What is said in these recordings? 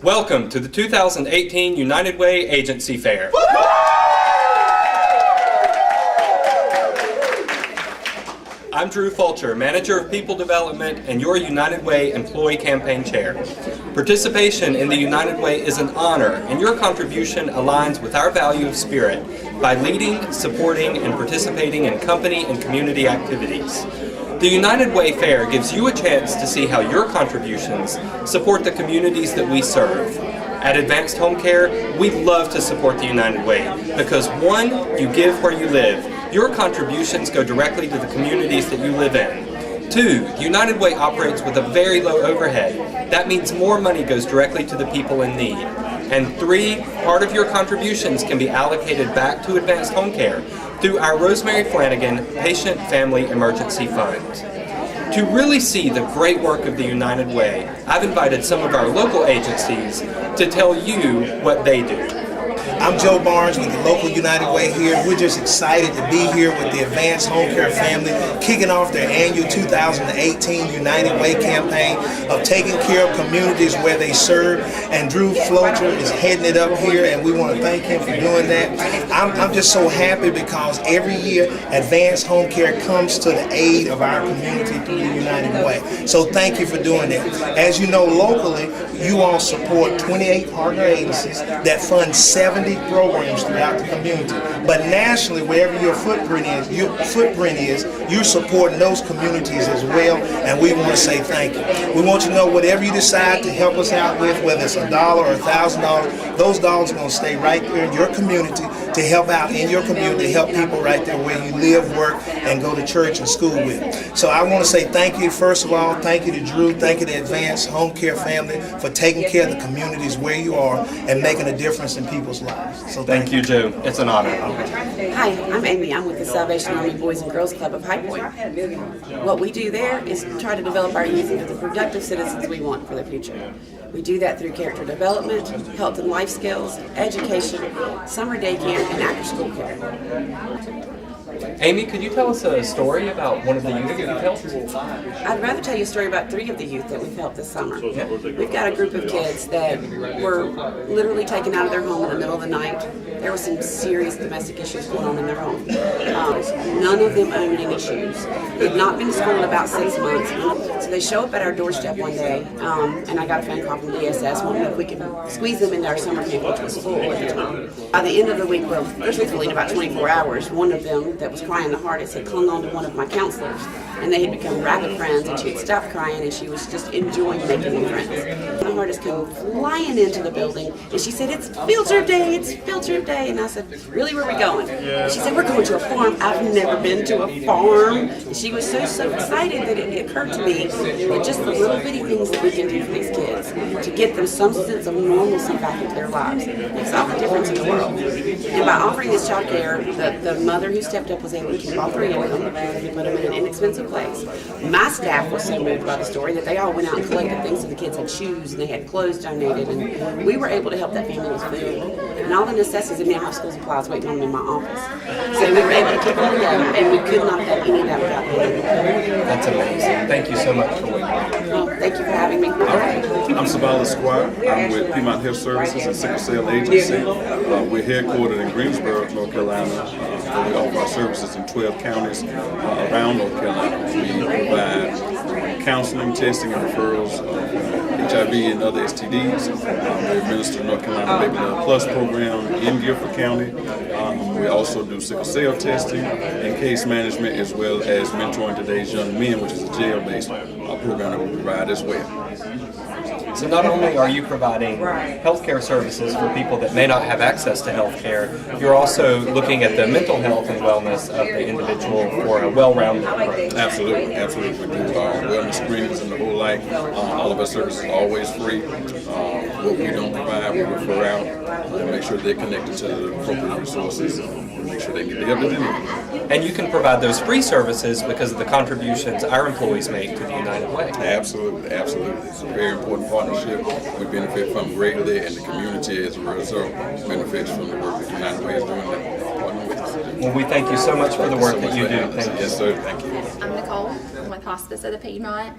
Welcome to the 2018 United Way Agency Fair. I'm Drew Fulcher, Manager of People Development and your United Way Employee Campaign Chair. Participation in the United Way is an honor, and your contribution aligns with our value of spirit by leading, supporting, and participating in company and community activities. The United Way Fair gives you a chance to see how your contributions support the communities that we serve. At Advanced Home Care, we love to support the United Way because 1, you give where you live. Your contributions go directly to the communities that you live in. 2, United Way operates with a very low overhead. That means more money goes directly to the people in need. And 3, part of your contributions can be allocated back to Advanced Home Care through our Rosemary Flanagan Patient Family Emergency Fund. To really see the great work of the United Way, I've invited some of our local agencies to tell you what they do. I'm Joe Barnes with the local United Way here. We're just excited to be here with the Advanced Home Care family, kicking off their annual 2018 United Way campaign of taking care of communities where they serve. And Drew Fulcher is heading it up here, and we want to thank him for doing that. I'm just so happy because every year Advanced Home Care comes to the aid of our community through the United Way. So thank you for doing that. As you know, locally, you all support 28 partner agencies that fund 70 programs throughout the community. But nationally, wherever your footprint is, you're supporting those communities as well, and we want to say thank you. We want you to know whatever you decide to help us out with, whether it's $1 or $1,000, those dollars are going to stay right there in your community to help out in your community, help people right there where you live, work, and go to church and school with. So I want to say thank you, first of all, thank you to Drew, thank you to Advanced Home Care family for taking care of the communities where you are and making a difference in people's lives. So Thank you, Joe. It's an honor. Hi, I'm Amy. I'm with the Salvation Army Boys and Girls Club of High Point. What we do there is try to develop our youth into the productive citizens we want for the future. We do that through character development, health and life skills, education, summer day camp, and after-school care. Amy, could you tell us a story about one of the youth that you've helped? I'd rather tell you a story about 3 of the youth that we've helped this summer. We've got a group of kids that were literally taken out of their home in the middle of the night. There were some serious domestic issues going on in their home. None of them owned any shoes. They'd not been to school in about 6 months. So they show up at our doorstep one day, and I got a phone call from DSS wondering if we could squeeze them into our summer camp, which was full at the time. By the end of the week, well, truthfully in about 24 hours, one of them that was crying the hardest had clung on to one of my counselors, and they had become rapid friends, and she had stopped crying, and she was just enjoying making new friends. The hardest came flying into the building, and she said, "It's field trip day, it's field trip day." And I said, "Really, where are we going?" And she said, "We're going to a farm." I've never been to a farm. And she was so excited that it occurred to me that just the little bitty things that we can do for these kids to get them some sense of normalcy back into their lives makes all the difference in the world. And by offering this child care, the mother who stepped up was able to keep all 3 of them and put them in an inexpensive place. My staff was so moved by the story that they all went out and collected things, so the kids had shoes and they had clothes donated, and we were able to help that family with food and all the necessities, and now have school supplies waiting on them in my office. So we were able to keep them together, and we could not have any of that without them. That's amazing. Thank you so much for what you do. Well, thank you for having me. I'm Savala Squire. I'm with Piedmont Health Services and Sickle Cell Agency. We're headquartered in Greensboro, North Carolina. We offer our services in 12 counties around North Carolina. We provide counseling, testing, and referrals of HIV and other STDs. We administer the North Carolina Baby Love Plus program in Guilford County. We also do sickle cell testing and case management, as well as mentoring today's young men, which is a jail-based program that we provide as well. So not only are you providing healthcare services for people that may not have access to healthcare, you're also looking at the mental health and wellness of the individual for a well-rounded approach. Absolutely, absolutely. We do wellness screenings and the whole like. All of our services are always free. What we don't provide, we refer out and make sure they're connected to the appropriate resources and make sure they get the help that they need. And you can provide those free services because of the contributions our employees make to the United Way. Absolutely, absolutely. It's a very important partnership. We benefit from greatly, and the community as a result benefits from the work that the United Way is doing and partnering with us. Well, we thank you so much for the work that you do. Thank you. Yes, sir. Thank you. I'm Nicole. I'm with Hospice of the Piedmont.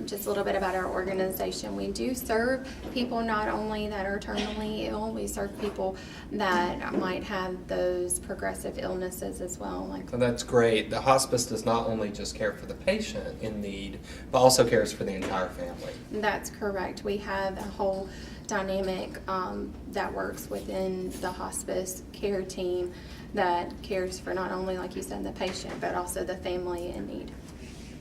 Just a little bit about our organization. We do serve people not only that are terminally ill, we serve people that might have those progressive illnesses as well. So that's great. The hospice does not only just care for the patient in need, but also cares for the entire family. That's correct. We have a whole dynamic that works within the hospice care team that cares for not only, like you said, the patient, but also the family in need.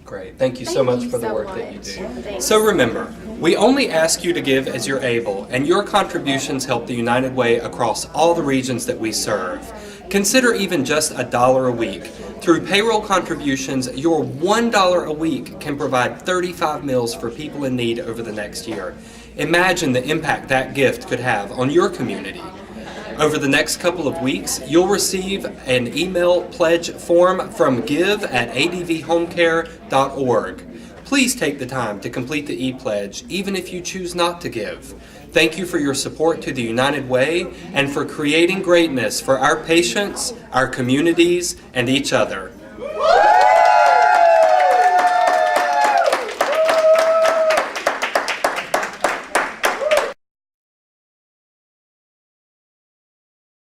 Great. Thank you so Thank much you for the so work that you much. do. Thanks. So remember, we only ask you to give as you're able, and your contributions help the United Way across all the regions that we serve. Consider even just $1 a week. Through payroll contributions, your $1 a week can provide 35 meals for people in need over the next year. Imagine the impact that gift could have on your community. Over the next couple of weeks, you'll receive an email pledge form from give@advhomecare.org. Please take the time to complete the e-pledge, even if you choose not to give. Thank you for your support to the United Way and for creating greatness for our patients, our communities, and each other.